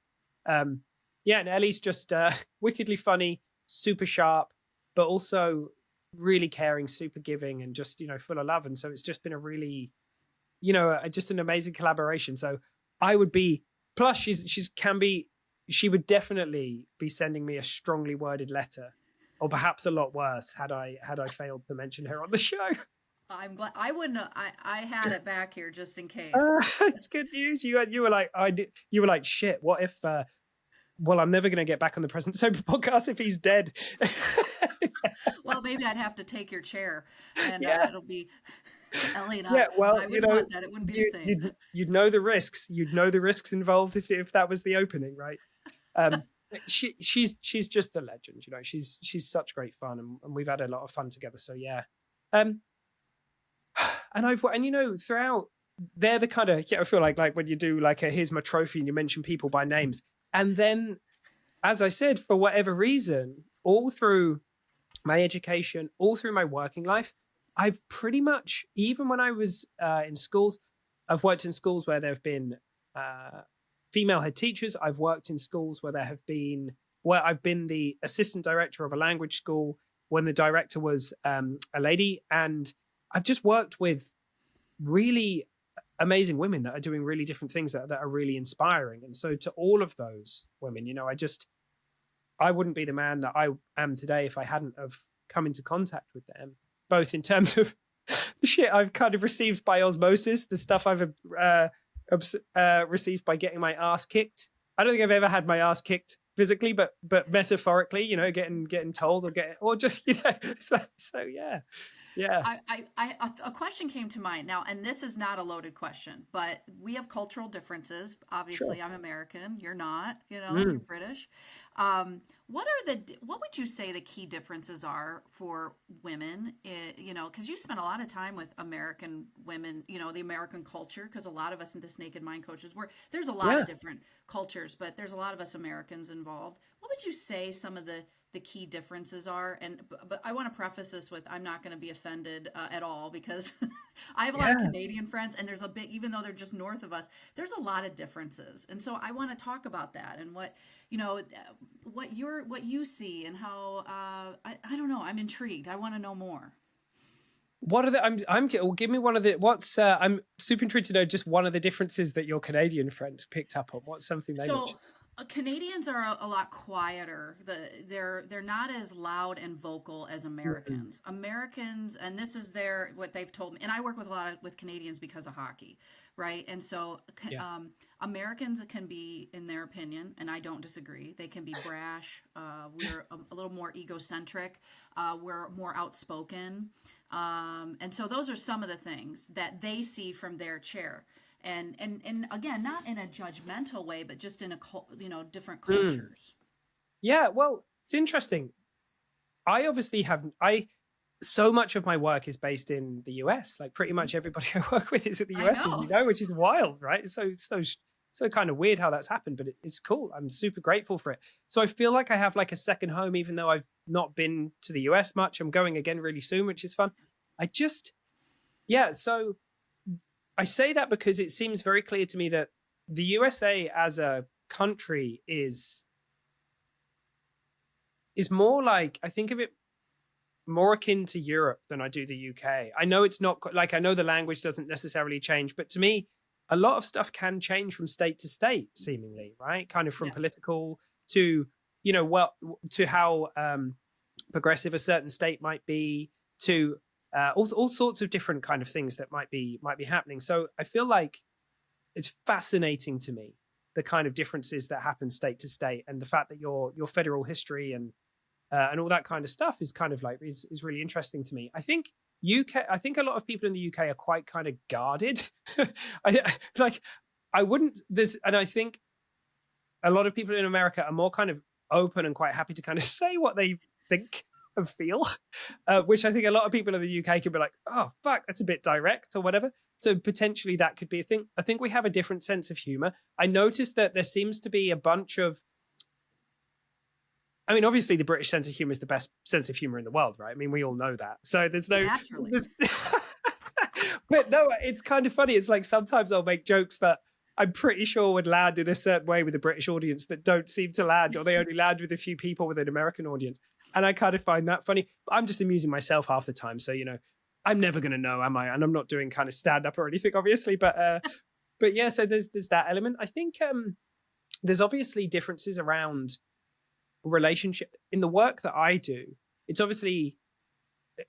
Yeah, and Ellie's just wickedly funny, super sharp, but also really caring, super giving, and just, you know, full of love. And so it's just been a really, you know, just an amazing collaboration. So I would be, plus she would definitely be sending me a strongly worded letter, or perhaps a lot worse had I failed to mention her on the show. I'm glad I wouldn't. I had it back here just in case. It's good news. You were like, shit. What if? Well, I'm never going to get back on the Present Sober podcast if he's dead. Well, maybe I'd have to take your chair, and it'll be Ellie and I. Yeah, well, I wouldn't want that. It wouldn't be the same. You'd know the risks. You'd know the risks involved if that was the opening, right? She's just a legend. You know, she's such great fun, and we've had a lot of fun together. So yeah. And you know, throughout, they're the kind of, I feel like when you do like a here's my trophy and you mention people by names. And then, as I said, for whatever reason, all through my education, all through my working life, I've pretty much, even when I was in schools, I've worked in schools where there have been female head teachers. I've worked in schools where I've been the assistant director of a language school when the director was a lady. And I've just worked with really amazing women that are doing really different things that are really inspiring. And so to all of those women, you know, I wouldn't be the man that I am today if I hadn't have come into contact with them, both in terms of the shit I've kind of received by osmosis, the stuff I've received by getting my ass kicked. I don't think I've ever had my ass kicked physically, but metaphorically, you know, getting told or just, you know, so yeah. Yeah. A question came to mind now, and this is not a loaded question, but we have cultural differences. Obviously, sure. I'm American. You're not. You know, you're British. What would you say the key differences are for women? You know, because you spent a lot of time with American women. You know, the American culture. Because a lot of us in this Naked Mind coaches, there's a lot of different cultures, but there's a lot of us Americans involved. What would you say some of the key differences are? But I want to preface this with, I'm not going to be offended at all, because I have a lot of Canadian friends, and there's even though they're just north of us, there's a lot of differences. And so I want to talk about that and what you see and how, I don't know. I'm intrigued. I want to know more. What are the, give me one of the, I'm super intrigued to know just one of the differences that your Canadian friend picked up on. What's something they mentioned? Canadians are a lot quieter. They're not as loud and vocal as Americans. Mm-hmm. Americans, and this is what they've told me. And I work with Canadians because of hockey, right? And so Americans can be, in their opinion, and I don't disagree, they can be brash. We're a little more egocentric. We're more outspoken. And so those are some of the things that they see from their chair. And again, not in a judgmental way, but just in different cultures. Yeah, well, It's interesting. I obviously so much of my work is based in the US. Like pretty much everybody I work with is in the I US, know. which is wild, right? So kind of weird how that's happened, but it's cool. I'm super grateful for it. So I feel like I have like a second home, even though I've not been to the US much. I'm going again really soon, which is fun. So I say that because it seems very clear to me that the USA as a country is more like, I think of it more akin to Europe than I do the UK. I know it's not like, I know the language doesn't necessarily change, but to me, a lot of stuff can change from state to state, seemingly, right? Kind of from political to, to how progressive a certain state might be, to all sorts of different kind of things that might be happening. So I feel like it's fascinating to me, the kind of differences that happen state to state, and the fact that your federal history and all that kind of stuff is kind of like is really interesting to me. I think a lot of people in the UK are quite kind of guarded. I wouldn't this, and I think a lot of people in America are more kind of open and quite happy to kind of say what they think and feel, which I think a lot of people in the UK could be like, oh fuck, that's a bit direct or whatever. So potentially that could be a thing. I think we have a different sense of humor. I noticed that there seems to be a bunch of, I mean, obviously the British sense of humor is the best sense of humor in the world, right? I mean, we all know that. So there's no, but no, it's kind of funny. It's like sometimes I'll make jokes that I'm pretty sure would land in a certain way with a British audience that don't seem to land, or they only land with a few people with an American audience. And I kind of find that funny. But I'm just amusing myself half the time. So, I'm never going to know, am I? And I'm not doing kind of stand up or anything, obviously. But yeah, so there's that element. I think there's obviously differences around relationship in the work that I do. It's obviously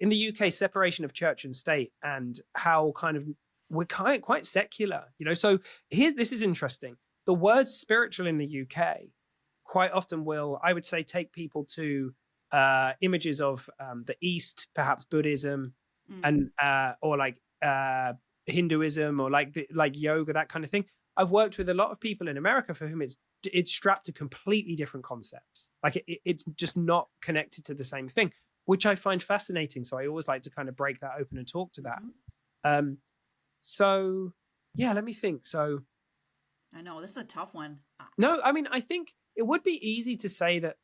in the UK, separation of church and state, and how kind of we're quite secular, So this is interesting. The word spiritual in the UK quite often will, I would say, take people to images of the East, perhaps Buddhism, and or like Hinduism, or like yoga, that kind of thing. I've worked with a lot of people in America for whom it's strapped to completely different concepts. Like it's just not connected to the same thing, which I find fascinating. So I always like to kind of break that open and talk to that. So yeah, let me think. So I know this is a tough one. No, I mean, I think it would be easy to say that,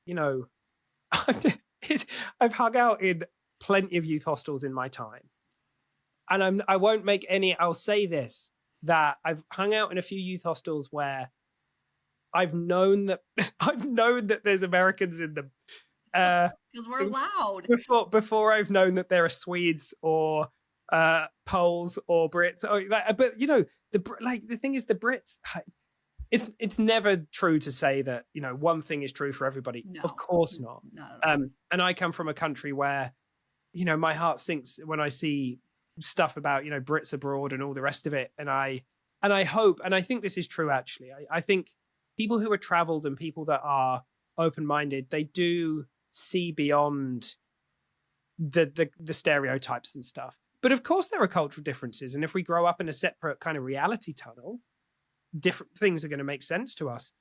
I've hung out in plenty of youth hostels in my time. And I won't make any, I'll say this, that I've hung out in a few youth hostels where I've known that there's Americans in them. Because we're loud. Before I've known that there are Swedes or Poles or Brits. But the thing is, the Brits, it's never true to say that one thing is true for everybody. No, of course not. And I come from a country where my heart sinks when I see stuff about Brits abroad and all the rest of it. And I hope, and I think this is true actually. I think people who are traveled and people that are open-minded, they do see beyond the stereotypes and stuff. But of course there are cultural differences, and if we grow up in a separate kind of reality tunnel, different things are going to make sense to us.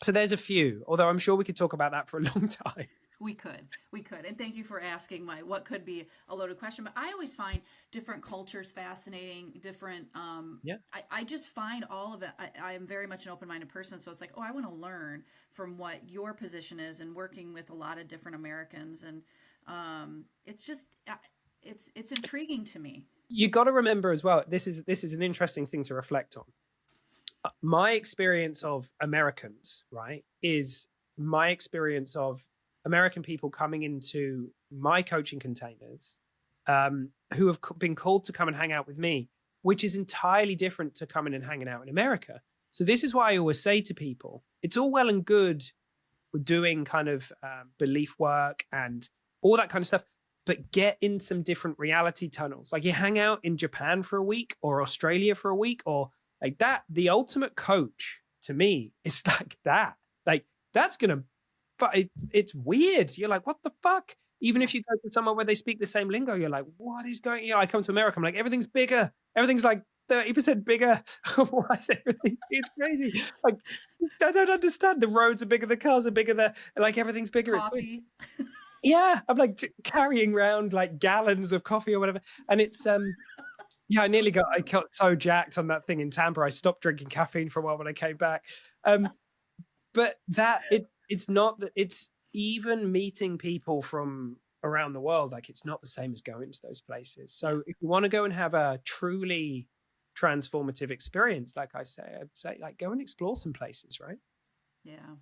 So there's a few, although I'm sure we could talk about that for a long time. We could. And thank you for asking what could be a loaded question. But I always find different cultures fascinating, different. I just find all of it. I am very much an open-minded person. So it's like, I want to learn from what your position is, and working with a lot of different Americans. And it's just, it's intriguing to me. You got to remember as well, this is an interesting thing to reflect on. My experience of Americans, right, is my experience of American people coming into my coaching containers, who have been called to come and hang out with me, which is entirely different to coming and hanging out in America. So this is why I always say to people, it's all well and good doing kind of belief work and all that kind of stuff, but get in some different reality tunnels. Like you hang out in Japan for a week or Australia for a week or like that. The ultimate coach to me is like that. Like that's going to, but it's weird. You're like, what the fuck? Even if you go to somewhere where they speak the same lingo, you're like, what is going on? I come to America, I'm like, everything's bigger. Everything's like 30% bigger. Why is everything? It's crazy. Like, I don't understand. The roads are bigger, the cars are bigger, like everything's bigger. It's weird. Coffee. Yeah, I'm like carrying around like gallons of coffee or whatever, and it's yeah, I got so jacked on that thing in Tampa. I stopped drinking caffeine for a while when I came back. But it's not that it's even meeting people from around the world. Like it's not the same as going to those places. So if you want to go and have a truly transformative experience, like I say, I'd say like go and explore some places, right? Yeah.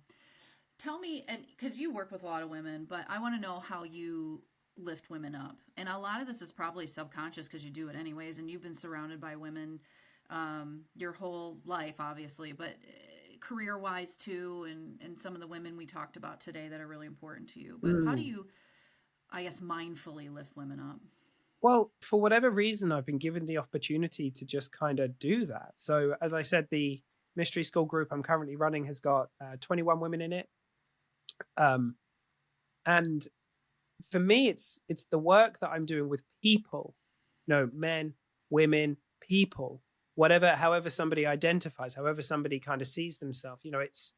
Tell me, and because you work with a lot of women, but I want to know how you lift women up. And a lot of this is probably subconscious because you do it anyways, and you've been surrounded by women your whole life, obviously, but career wise too, and some of the women we talked about today that are really important to you. But how do you, I guess, mindfully lift women up? Well, for whatever reason, I've been given the opportunity to just kind of do that. So, as I said, the mystery school group I'm currently running has got 21 women in it. And for me, it's the work that I'm doing with people, men, women, people, whatever, however somebody identifies, however somebody kind of sees themselves. It's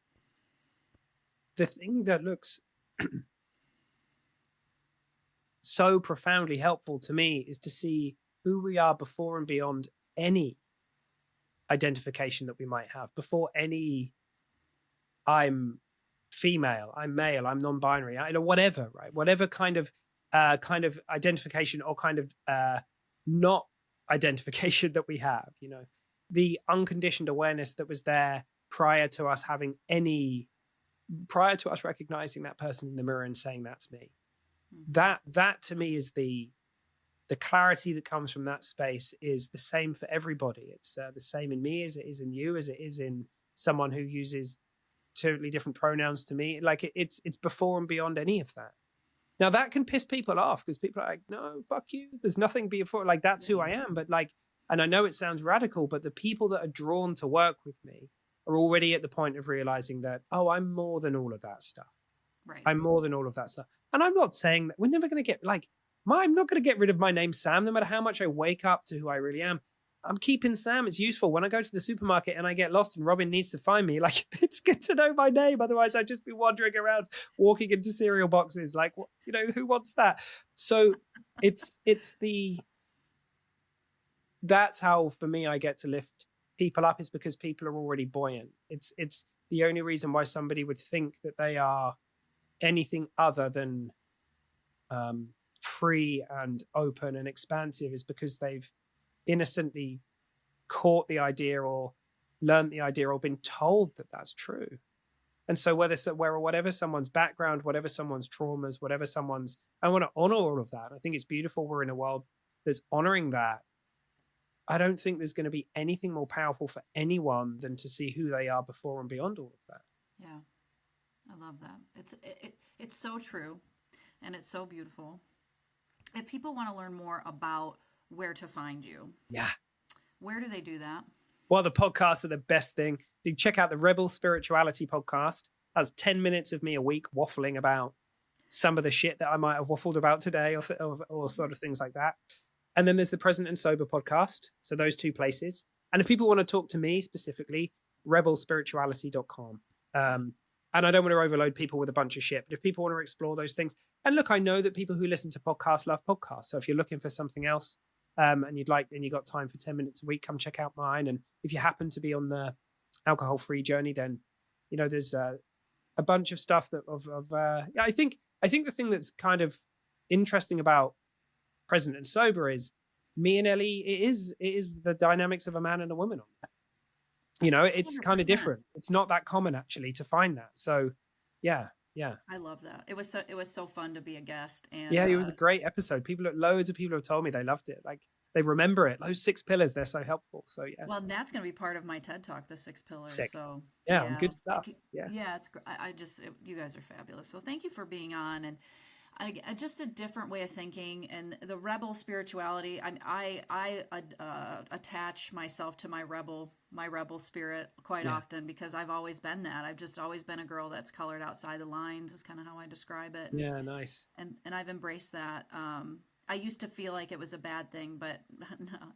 the thing that looks so profoundly helpful to me is to see who we are before and beyond any identification that we might have, before any I'm female, I'm male, I'm non-binary, whatever, right? Whatever kind of identification or kind of not identification that we have, the unconditioned awareness that was there prior to us recognizing that person in the mirror and saying that's me. That to me is the clarity that comes from that space is the same for everybody. It's the same in me as it is in you, as it is in someone who uses totally different pronouns to me. Like it's before and beyond any of that. Now that can piss people off because people are like, no, fuck you. There's nothing before. Like that's who I am. But like, and I know it sounds radical, but the people that are drawn to work with me are already at the point of realizing that, oh, I'm more than all of that stuff. Right. I'm more than all of that stuff. And I'm not saying that we're never going to get I'm not going to get rid of my name, Sam, no matter how much I wake up to who I really am. I'm keeping Sam. It's useful when I go to the supermarket and I get lost and Robin needs to find me. Like, it's good to know my name. Otherwise, I'd just be wandering around, walking into cereal boxes. Like, who wants that? So that's how, for me, I get to lift people up is because people are already buoyant. It's the only reason why somebody would think that they are anything other than free and open and expansive is because they've innocently caught the idea or learned the idea or been told that that's true. And so whatever someone's background, whatever someone's traumas, I want to honor all of that. I think it's beautiful. We're in a world that's honoring that. I don't think there's going to be anything more powerful for anyone than to see who they are before and beyond all of that. Yeah, I love that. It's so true, and it's so beautiful. If people want to learn more about where to find you, where do they do that? Well, the podcasts are the best thing. You can check out the Rebel Spirituality podcast. That's 10 minutes of me a week waffling about some of the shit that I might have waffled about today or sort of things like that. And then there's the Present and Sober podcast. So those two places. And if people want to talk to me specifically, rebelspirituality.com. And I don't want to overload people with a bunch of shit, but if people want to explore those things, and look, I know that people who listen to podcasts love podcasts. So if you're looking for something else and you got time for 10 minutes a week, come check out mine. And if you happen to be on the alcohol-free journey, then, there's a bunch of stuff I think the thing that's kind of interesting about Present and Sober is me and Ellie, it is the dynamics of a man and a woman on that. It's 100%. kind of different. It's not that common actually to find that. So yeah. I love that. It was so fun to be a guest. And yeah, it was a great episode. Loads of people have told me they loved it. Like they remember it. Those 6 pillars, they're so helpful. So yeah. Well, that's going to be part of my TED Talk, the 6 pillars. Sick. So yeah, good stuff. Yeah, it's you guys are fabulous. So thank you for being on, and just a different way of thinking, and the rebel spirituality. I attach myself to my rebel spirit quite often because I've always been that. I've just always been a girl that's colored outside the lines is kind of how I describe it. Yeah, nice. And I've embraced that. I used to feel like it was a bad thing, but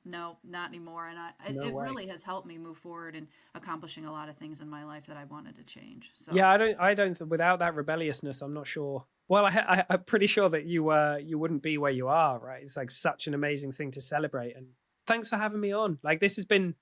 no, not anymore. And No it way. really has helped me move forward in accomplishing a lot of things in my life that I wanted to change. So Yeah, I don't, without that rebelliousness, I'm not sure. Well, I'm pretty sure that you wouldn't be where you are, right? It's like such an amazing thing to celebrate. And thanks for having me on. Like, this has been,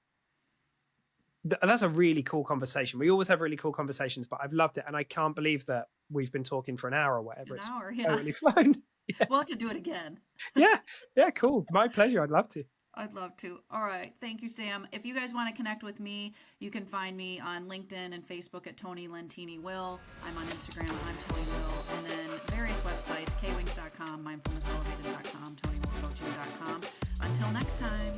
that's a really cool conversation. We always have really cool conversations, but I've loved it. And I can't believe that we've been talking for an hour or whatever. an It's hour, yeah. totally flown. Yeah. We'll have to do it again. Yeah, cool. My pleasure. I'd love to. I'd love to. All right. Thank you, Sam. If you guys want to connect with me, you can find me on LinkedIn and Facebook at Tony Lentini Will. I'm on Instagram. I'm Tony Will. And then various websites, kwings.com, mindfulnesselevated.com, TonyWillCoaching.com. Until next time.